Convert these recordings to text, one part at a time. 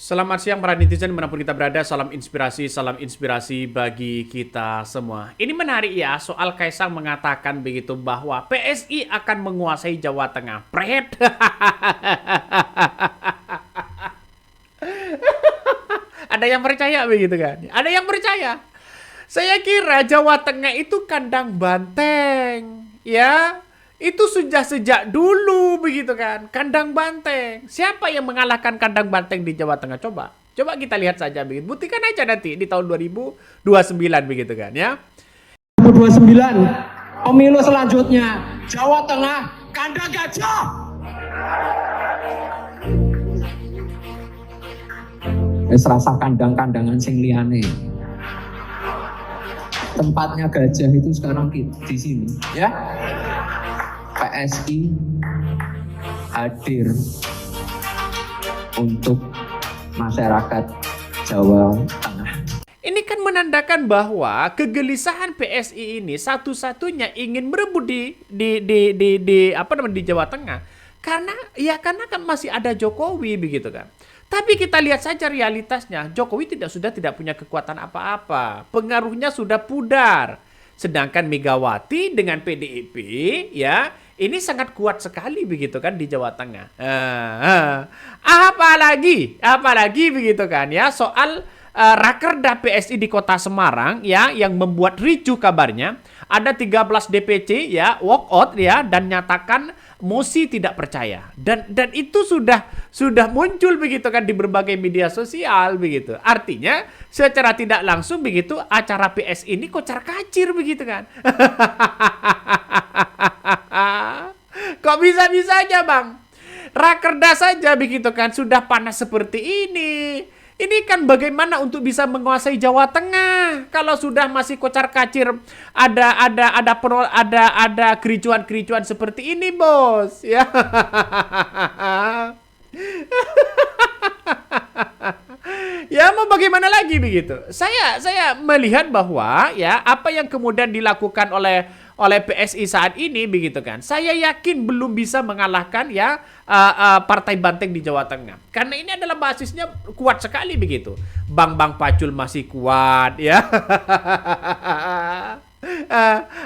Selamat siang para netizen dimanapun kita berada, salam inspirasi bagi kita semua. Ini menarik ya, soal Kaisang mengatakan begitu bahwa PSI akan menguasai Jawa Tengah. Pret. Ada yang percaya begitu kan? Ada yang percaya. Saya kira Jawa Tengah itu kandang banteng, ya. Itu sudah sejak dulu begitu kan, kandang banteng. Siapa yang mengalahkan kandang banteng di Jawa Tengah? Coba kita lihat saja begitu. Buktikan aja nanti di tahun 2029 begitu kan ya. 2029 pemilu selanjutnya Jawa Tengah kandang gajah. Wis rasa kandang-kandangan sing liyane. Tempatnya gajah itu sekarang di sini ya. PSI hadir untuk masyarakat Jawa Tengah. Ini kan menandakan bahwa kegelisahan PSI ini satu-satunya ingin merebut di Jawa Tengah. Karena kan masih ada Jokowi begitu kan. Tapi kita lihat saja realitasnya, Jokowi sudah tidak punya kekuatan apa-apa. Pengaruhnya sudah pudar. Sedangkan Megawati dengan PDIP ya, ini sangat kuat sekali begitu kan di Jawa Tengah. Apalagi begitu kan ya, soal Rakerda PSI di Kota Semarang ya, yang membuat ricuh kabarnya. Ada 13 DPC ya walk out ya dan nyatakan mosi tidak percaya. Dan itu sudah muncul begitu kan di berbagai media sosial begitu. Artinya secara tidak langsung begitu acara PSI ini kocar-kacir begitu kan. Kok bisa-bisanya Bang? Rakerda saja begitu kan sudah panas seperti ini. Ini kan bagaimana untuk bisa menguasai Jawa Tengah kalau sudah masih kocar-kacir, ada kericuan-kericuan seperti ini, Bos. Ya. Ya mau bagaimana lagi begitu? Saya melihat bahwa ya apa yang kemudian dilakukan oleh PSI saat ini begitu kan. Saya yakin belum bisa mengalahkan ya partai banteng di Jawa Tengah. Karena ini adalah basisnya kuat sekali begitu. Bang Pacul masih kuat ya.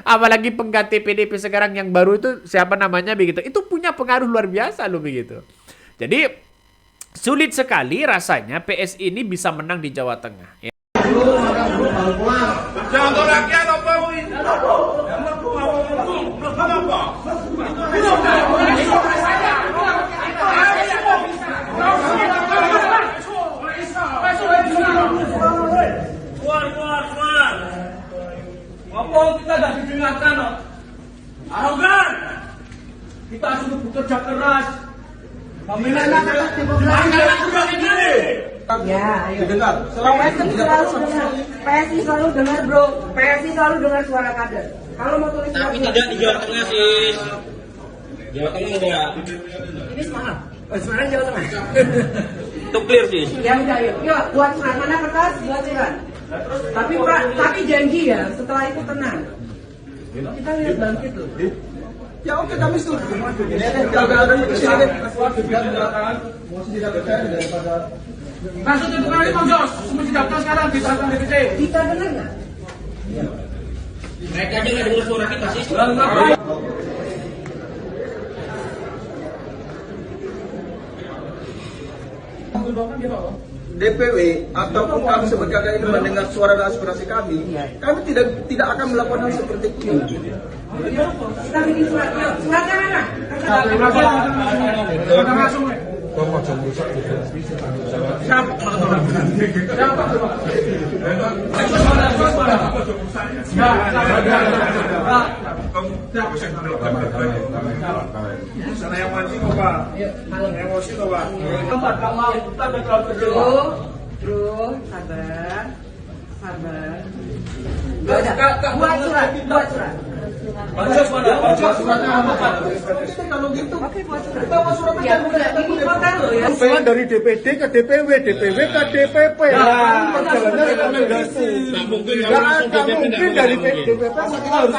Apalagi pengganti PDIP sekarang yang baru itu siapa namanya begitu. Itu punya pengaruh luar biasa loh begitu. Jadi sulit sekali rasanya PSI ini bisa menang di Jawa Tengah. Ya. Apa kita tidak didengarkan? Arogan. Kita sudah bekerja keras. Pemenangnya Ya, ayo. PSI selalu dengar bro. PSI selalu dengar suara kader. Kalau mau tulis tapi tidak di Jawa Tengah sis. Jawa Tengah enggak. ini Semarang. Semarang Jawa Tengah. Itu clear sis. Ya udah yuk. Yuk buat surat mana kertas buat surat. Tapi janji ya setelah itu tenang. Kita lihat bangkit loh. ya oke kami setuju. Kalau ada yang kesini Langsung tentukan lagi Bang Jos, semua didaftar sekarang di Tangan DPC. Kita dengar nggak? Mereka aja nggak dengar suara kita sis. DPW ataupun kami sebagai kakak ini mendengar suara dan aspirasi kami tidak akan melakukan hal seperti itu. Kita bikin surat. Yuk suratnya mana? Langsung. Sana yang mancing apa? Emosi apa? Bro, sabar. Buat surat. Bansos mana? Kalau gitu, kita mau surat Ya, udah ibu kota loh ya. Usulan dari DPD ke DPW, DPW ke DPP. Perjalanannya rekomendasi. Nggak mungkin Nggak mungkin dari DPP kita harus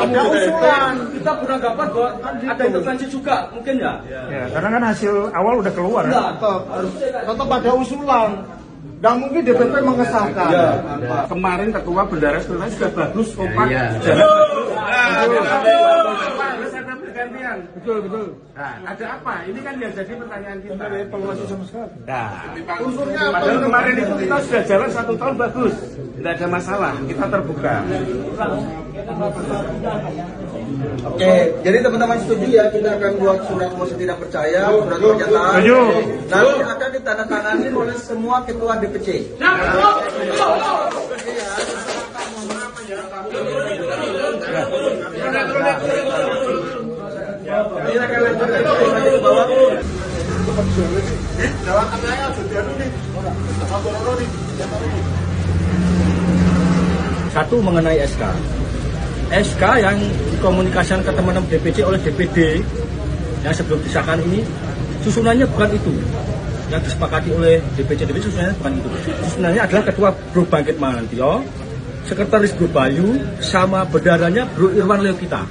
ada usulan. kita beranggapan bahwa ada intervensi juga, mungkin ya? Ya, karena kan hasil awal udah keluar. Tetap ada usulan. Nggak mungkin DPP mengesahkan. Kemarin ketua bendara sebenarnya sudah bagus, kompak. Betul. Nah, ada apa? Ini kan yang jadi pertanyaan kita. Ada evaluasi sama sekali. Nah, Unsurnya apa? padahal kemarin itu kita sudah jalan 1 tahun bagus, tidak ada masalah, kita terbuka. Oke, jadi teman-teman setuju ya kita akan buat surat mosi tidak percaya, surat pernyataan. Setuju. Nanti akan ditandatangani oleh semua ketua DPC. Ini akan lanjut ke bawah. Satu mengenai SK. SK yang dikomunikasikan ke teman-teman DPC oleh DPD yang sebelum disahkan ini susunannya bukan itu. Yang disepakati oleh DPC susunannya bukan itu. Susunannya adalah Ketua Bro Bangkit Mantio, Sekretaris Bro Bayu, sama bendaranya Bro Irwan Leokita.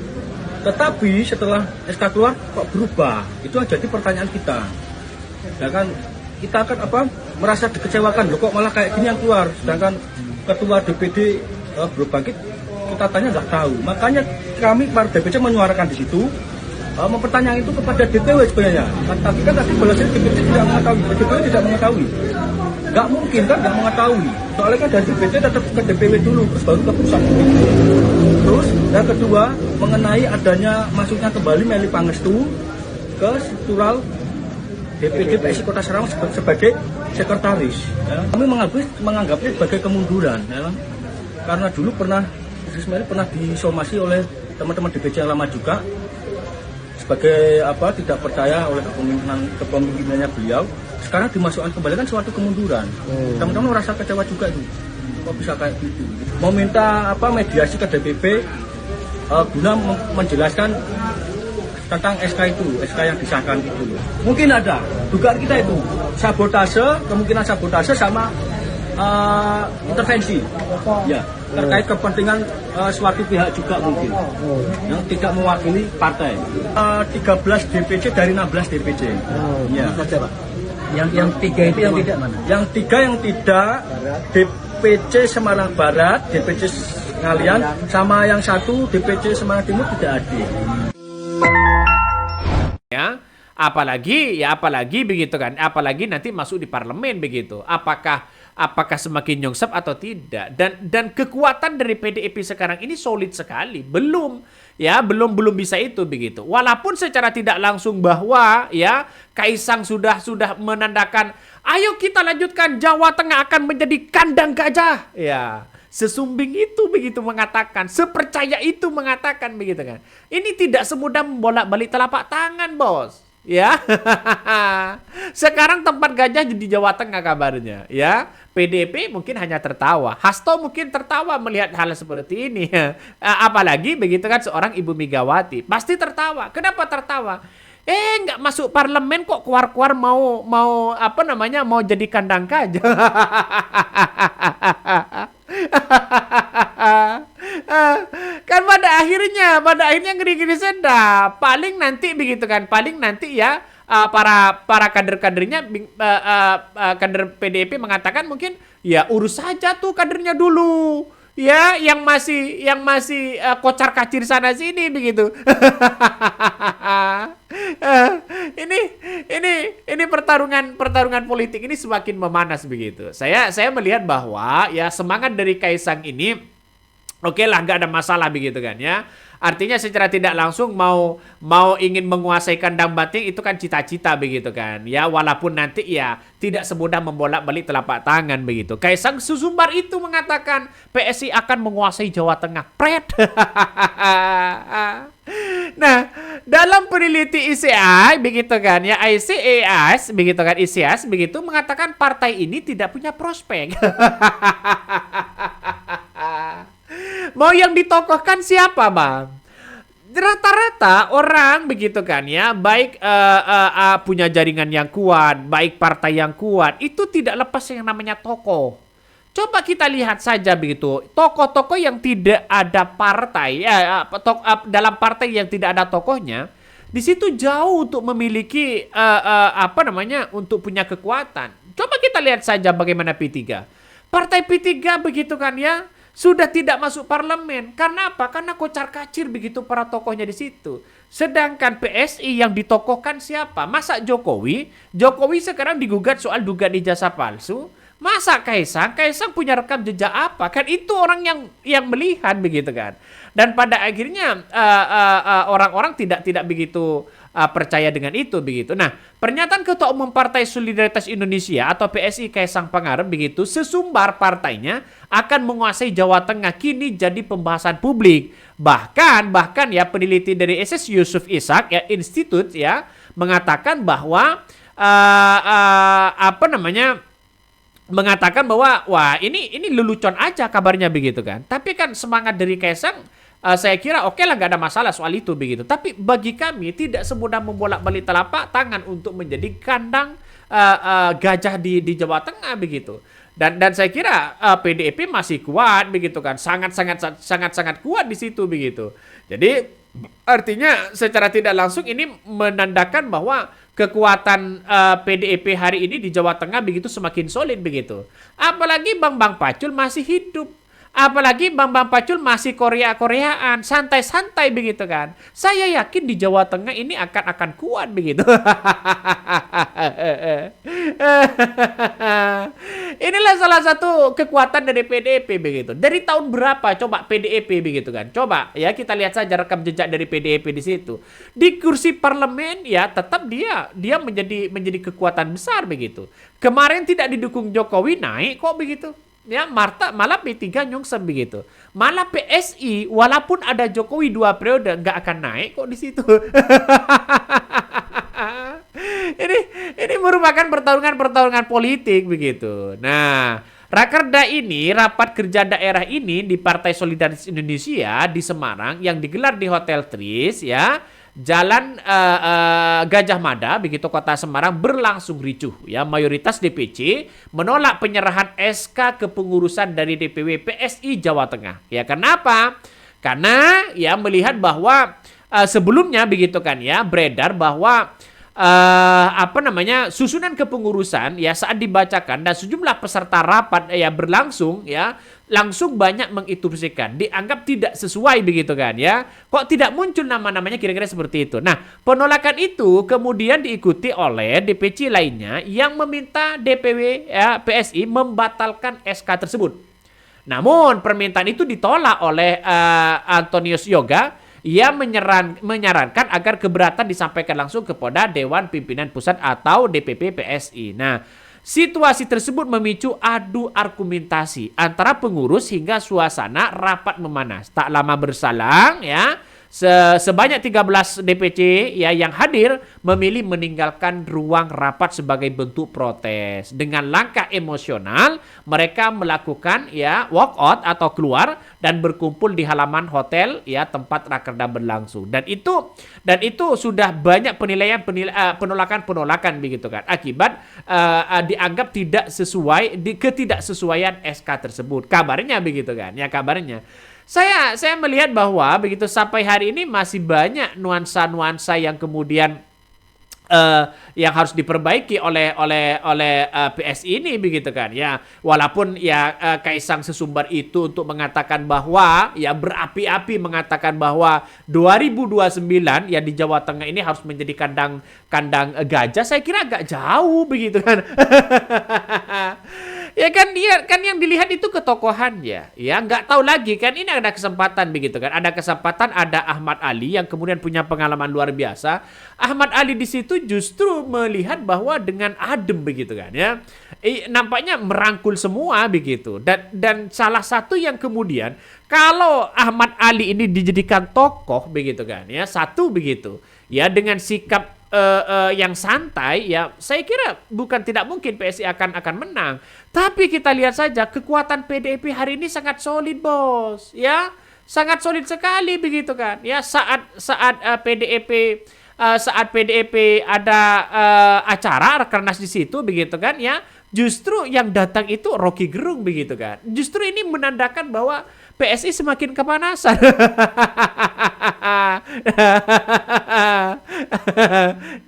Tetapi setelah SK keluar kok berubah? Itu yang jadi pertanyaan kita. Ya kan kita akan merasa dikecewakan loh, kok malah kayak gini yang keluar, sedangkan Ketua DPD Bro Bangkit kita tanya nggak tahu. Makanya kami para DPC menyuarakan di situ, mempertanyakan itu kepada DPW sebenarnya. Tapi kan tadi balasnya DPC tidak mengetahui, DPW tidak mengetahui. Nggak mungkin kan nggak mengetahui. Soalnya kan dari DPC tetap ke DPW dulu, terus baru ke pusat. Terus yang kedua mengenai adanya masuknya kembali Meli Pangestu ke struktural DPD PSI Kota Semarang sebagai sekretaris. Ya. Kami menganggapnya sebagai kemunduran. Ya. Karena dulu pernah disomasi oleh teman-teman DPC yang lama juga sebagai tidak percaya oleh kepemimpinannya beliau. Sekarang dimasukkan kembali kan suatu kemunduran. Teman-teman merasa kecewa juga itu. Kok bisa kayak gitu? Mau minta mediasi ke DPP guna menjelaskan tentang SK yang disahkan itu. Mungkin ada dugaan kita itu kemungkinan sabotase sama intervensi. Ya. Terkait kepentingan suatu pihak juga mungkin yang tidak mewakili partai. 13 DPC dari 16 DPC. Ya. Yang 3 itu yang tidak mana? Yang 3 yang tidak DPC Semarang Barat, DPC Ngalian, sama yang 1 DPC Semarang Timur tidak hadir. Ya, apalagi begitu kan, apalagi nanti masuk di parlemen begitu. Apakah semakin nyongsep atau tidak? Dan kekuatan dari PDIP sekarang ini solid sekali. Belum bisa itu begitu. Walaupun secara tidak langsung bahwa ya Kaisang sudah menandakan, ayo kita lanjutkan, Jawa Tengah akan menjadi kandang gajah. Ya, sesumbing itu begitu mengatakan, sepercaya itu mengatakan begitu kan. Ini tidak semudah membolak-balik telapak tangan, bos. Ya, sekarang tempat gajah di Jawa Tengah kabarnya. Ya, PDIP mungkin hanya tertawa, Hasto mungkin tertawa melihat hal seperti ini. Apalagi begitu kan seorang Ibu Megawati pasti tertawa. Kenapa tertawa? Nggak masuk parlemen kok keluar mau jadi kandang gajah. Kan pada akhirnya ngeri-ngeri sedap. Paling nanti ya para kader-kadernya kader PDIP mengatakan mungkin ya urus saja tuh kadernya dulu. Ya, yang masih kocar-kacir sana sini begitu. Ini pertarungan politik ini semakin memanas begitu. Saya melihat bahwa ya semangat dari Kaisang ini oke lah, nggak ada masalah begitu kan ya. Artinya secara tidak langsung mau ingin menguasai kandang banteng itu kan cita-cita begitu kan. Ya walaupun nanti ya tidak semudah membolak-balik telapak tangan begitu. Kaisang Susumbar itu mengatakan PSI akan menguasai Jawa Tengah. Pret. Nah, dalam peneliti ICI begitu kan ya, ICAS begitu kan, ICAS begitu mengatakan partai ini tidak punya prospek. Mau yang ditokohkan siapa, Bang? rata-rata orang begitu kan ya, baik punya jaringan yang kuat, baik partai yang kuat, itu tidak lepas yang namanya tokoh. Coba kita lihat saja begitu, tokoh-tokoh yang tidak ada partai, dalam partai yang tidak ada tokohnya, di situ jauh untuk memiliki untuk punya kekuatan. Coba kita lihat saja bagaimana P3. Partai P3 begitu kan ya, sudah tidak masuk parlemen. Karena apa? Karena kocar-kacir begitu para tokohnya di situ. Sedangkan PSI yang ditokohkan siapa? Masa Jokowi? Jokowi sekarang digugat soal dugaan ijazah palsu. Masa Kaisang punya rekam jejak apa? Kan itu orang yang melihat begitu kan. Dan pada akhirnya orang-orang tidak begitu percaya dengan itu begitu. Nah, pernyataan Ketua Umum Partai Solidaritas Indonesia atau PSI Kaisang Pangarep begitu, sesumbar partainya akan menguasai Jawa Tengah kini jadi pembahasan publik. Bahkan ya peneliti dari SS Yusuf Ishak ya Institute ya mengatakan bahwa mengatakan bahwa wah ini lelucon aja kabarnya begitu kan. Tapi kan semangat dari Kaisang saya kira oke lah, gak ada masalah soal itu begitu. Tapi bagi kami tidak semudah membolak-balik telapak tangan untuk menjadi kandang gajah di Jawa Tengah begitu. Dan saya kira PDIP masih kuat begitu kan. Sangat kuat di situ begitu. Jadi artinya secara tidak langsung ini menandakan bahwa kekuatan PDIP hari ini di Jawa Tengah begitu semakin solid begitu. Apalagi Bambang Pacul masih hidup. Apalagi Bambang Pacul masih Korea-Koreaan, santai-santai begitu kan. Saya yakin di Jawa Tengah ini akan kuat begitu. Inilah salah satu kekuatan dari PDIP begitu. Dari tahun berapa coba PDIP begitu kan? Coba ya kita lihat saja rekam jejak dari PDIP di situ. Di kursi parlemen ya tetap dia menjadi kekuatan besar begitu. Kemarin tidak didukung Jokowi naik kok begitu. Ya, malah P3 nyungsep begitu. Malah PSI walaupun ada Jokowi 2 periode nggak akan naik kok di situ. ini merupakan pertarungan politik begitu. Nah, Rakerda ini, rapat kerja daerah ini di Partai Solidaritas Indonesia di Semarang yang digelar di Hotel Tris ya. Jalan Gajah Mada begitu Kota Semarang berlangsung ricuh ya. Mayoritas DPC menolak penyerahan SK kepengurusan dari DPW PSI Jawa Tengah. Ya kenapa? Karena ya melihat bahwa sebelumnya begitu kan ya beredar bahwa susunan kepengurusan ya saat dibacakan dan sejumlah peserta rapat ya berlangsung ya langsung banyak menginstruksikan, dianggap tidak sesuai begitu kan ya. Kok tidak muncul nama-namanya kira-kira seperti itu. Nah, penolakan itu kemudian diikuti oleh DPC lainnya yang meminta DPW ya, PSI membatalkan SK tersebut. Namun permintaan itu ditolak oleh Antonius Yoga. Ia menyarankan agar keberatan disampaikan langsung kepada Dewan Pimpinan Pusat atau DPP PSI. Nah, situasi tersebut memicu adu argumentasi antara pengurus hingga suasana rapat memanas. Tak lama berselang ya, sebanyak 13 DPC ya yang hadir memilih meninggalkan ruang rapat sebagai bentuk protes. Dengan langkah emosional, mereka melakukan ya walkout atau keluar dan berkumpul di halaman hotel ya tempat rakerda berlangsung. Dan itu sudah banyak penolakan begitu kan. Akibat dianggap tidak sesuai ketidaksesuaian SK tersebut. Kabarnya begitu kan. Ya kabarnya. Saya melihat bahwa begitu sampai hari ini masih banyak nuansa-nuansa yang kemudian yang harus diperbaiki oleh PSI ini begitu kan ya. Walaupun ya Kaisang sesumbar itu untuk mengatakan bahwa ya berapi-api mengatakan bahwa 2029 ya di Jawa Tengah ini harus menjadi kandang gajah, saya kira agak jauh begitu kan. Ya kan dia kan yang dilihat itu ketokohannya ya nggak tahu lagi kan ini ada kesempatan begitu kan, ada Ahmad Ali yang kemudian punya pengalaman luar biasa. Ahmad Ali di situ justru melihat bahwa dengan adem begitu kan ya nampaknya merangkul semua begitu dan salah satu yang kemudian kalau Ahmad Ali ini dijadikan tokoh begitu kan ya satu begitu ya dengan sikap yang santai ya saya kira bukan tidak mungkin PSI akan menang. Tapi kita lihat saja kekuatan PDIP hari ini sangat solid bos ya. sangat solid sekali begitu kan. Ya saat PDIP ada acara Rakernas di situ begitu kan ya, justru yang datang itu Rocky Gerung begitu kan. Justru ini menandakan bahwa PSI semakin kepanasan.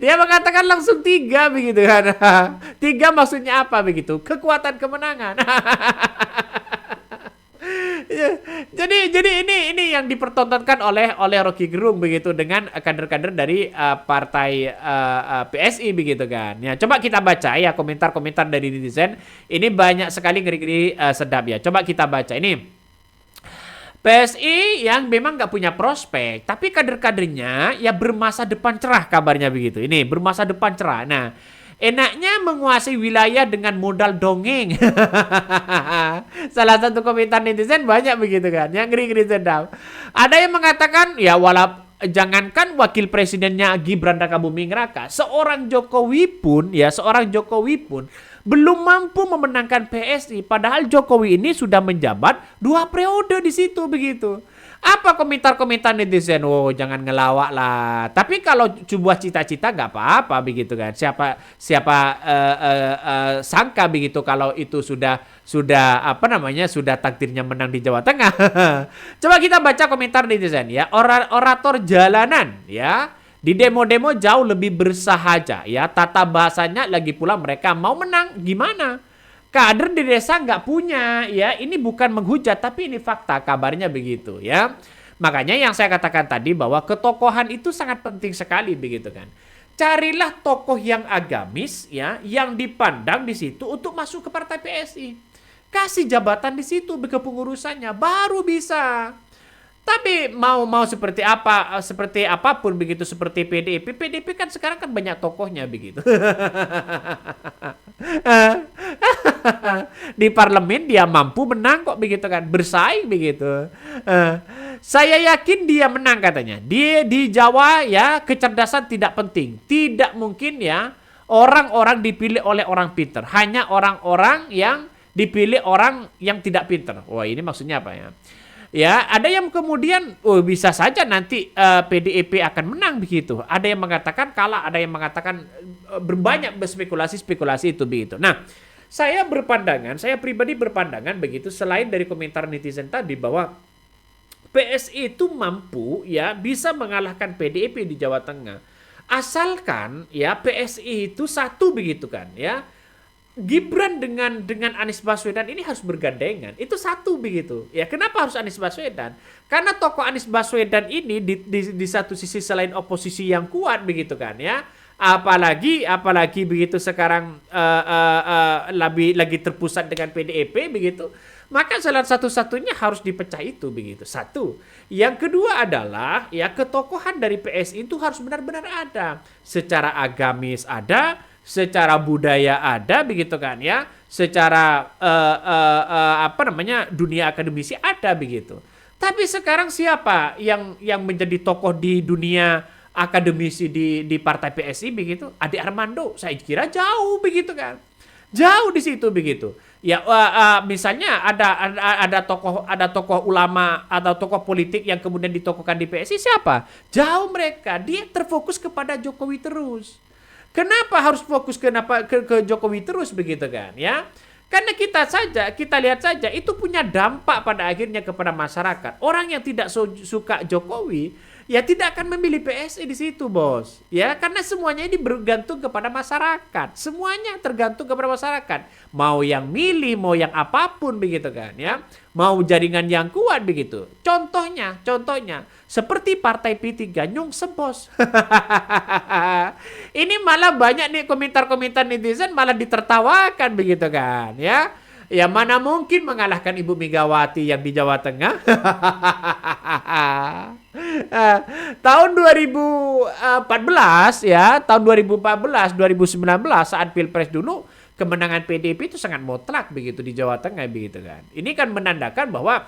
Dia mengatakan langsung 3 begitu kan. 3 maksudnya apa begitu? Kekuatan kemenangan. Ya, jadi ini yang dipertontonkan oleh Rocky Gerung begitu dengan kader-kader dari partai PSI begitu kan. Ya, coba kita baca ya komentar-komentar dari netizen. Ini banyak sekali ngeri-ngeri sedap ya. Coba kita baca ini. PSI yang memang nggak punya prospek, tapi kader-kadernya ya bermasa depan cerah kabarnya begitu. Ini bermasa depan cerah. Nah, enaknya menguasai wilayah dengan modal dongeng. Salah satu komentar netizen banyak begitu kan, yang ngeri-ngeri sedap. Ada yang mengatakan ya jangankan wakil presidennya Gibran Rakabuming Raka, seorang Jokowi pun belum mampu memenangkan PSI, padahal Jokowi ini sudah menjabat 2 periode di situ begitu. Apa komentar-komentar netizen? Oh, jangan ngelawak lah. Tapi kalau sebuah cita-cita nggak apa-apa begitu kan. Siapa sangka begitu kalau itu sudah takdirnya menang di Jawa Tengah. Coba kita baca komentar netizen ya. Orator jalanan ya. Di demo-demo jauh lebih bersahaja ya. Tata bahasanya lagi pula mereka mau menang gimana? Kader di desa nggak punya ya. Ini bukan menghujat tapi ini fakta, kabarnya begitu ya. Makanya yang saya katakan tadi bahwa ketokohan itu sangat penting sekali begitu kan. Carilah tokoh yang agamis ya, yang dipandang di situ untuk masuk ke partai PSI. Kasih jabatan di situ kepengurusannya baru bisa. Tapi mau seperti apa, seperti apapun begitu, seperti PDIP kan sekarang kan banyak tokohnya begitu. Di parlemen dia mampu menang kok begitu kan, bersaing begitu. Saya yakin dia menang katanya. Dia di Jawa ya kecerdasan tidak penting, tidak mungkin ya orang-orang dipilih oleh orang pintar, hanya orang-orang yang dipilih orang yang tidak pintar. Wah, ini maksudnya apa ya? Ya, ada yang kemudian bisa saja nanti PDIP akan menang begitu. Ada yang mengatakan kalah, ada yang mengatakan berbanyak spekulasi itu begitu. Nah, saya pribadi berpandangan begitu selain dari komentar netizen tadi bahwa PSI itu mampu ya bisa mengalahkan PDIP di Jawa Tengah. Asalkan ya PSI itu satu begitu kan ya. Gibran dengan Anies Baswedan ini harus bergandengan. Itu satu begitu. Ya, kenapa harus Anies Baswedan? Karena tokoh Anies Baswedan ini di satu sisi selain oposisi yang kuat begitu kan ya. Apalagi begitu sekarang lagi terpusat dengan PDIP begitu. Maka salah satu-satunya harus dipecah itu begitu. Satu. Yang kedua adalah ya ketokohan dari PSI itu harus benar-benar ada. Secara agamis ada, secara budaya ada begitu kan ya, secara dunia akademisi ada begitu. Tapi sekarang siapa yang menjadi tokoh di dunia akademisi di partai PSI begitu? Ade Armando, saya kira jauh begitu kan, jauh di situ begitu. Ya misalnya ada tokoh ulama atau tokoh politik yang kemudian ditokohkan di PSI siapa? Jauh mereka, dia terfokus kepada Jokowi terus. Kenapa harus fokus ke Jokowi terus begitu kan ya? Karena kita lihat saja itu punya dampak pada akhirnya kepada masyarakat. Orang yang tidak suka Jokowi ya tidak akan memilih PSI di situ, Bos. Ya, karena semuanya ini bergantung kepada masyarakat. Semuanya tergantung kepada masyarakat. Mau yang milih, mau yang apapun begitu kan ya. Mau jaringan yang kuat begitu. Contohnya seperti partai P3 Nyungsep, Bos. Ini malah banyak nih komentar-komentar netizen malah ditertawakan begitu kan ya. Ya mana mungkin mengalahkan Ibu Megawati yang di Jawa Tengah. Tahun 2014 ya, tahun 2019 saat Pilpres dulu kemenangan PDIP itu sangat mutlak begitu di Jawa Tengah begitu kan. Ini kan menandakan bahwa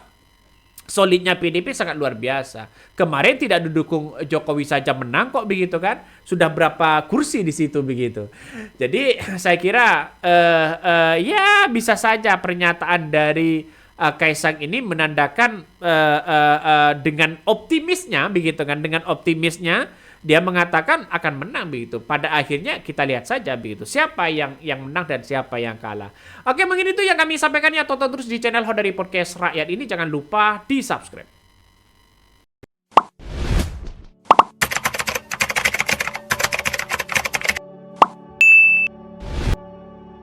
solidnya PDIP sangat luar biasa. Kemarin tidak didukung Jokowi saja menang kok begitu kan. Sudah berapa kursi di situ begitu. Jadi saya kira ya bisa saja pernyataan dari Kaisang ini menandakan dengan optimisnya begitu kan, dengan optimisnya dia mengatakan akan menang begitu. Pada akhirnya kita lihat saja begitu siapa yang menang dan siapa yang kalah. Oke, mungkin itu yang kami sampaikan ya. Tonton terus di channel Hodari Podcast Rakyat ini, jangan lupa di subscribe.